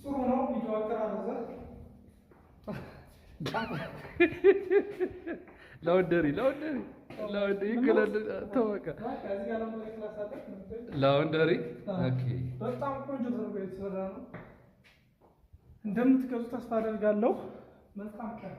ጥሩ ነው ቪዲዮ አቀራረጸ ላውንደሪ ይከላል ተወቀ ላውንደሪ ኦኬ በጣም ቆንጆ ተደርጎ የተሰራ ነው እንደምትገዙ ተስፋ አደርጋለሁ መልካም ቀን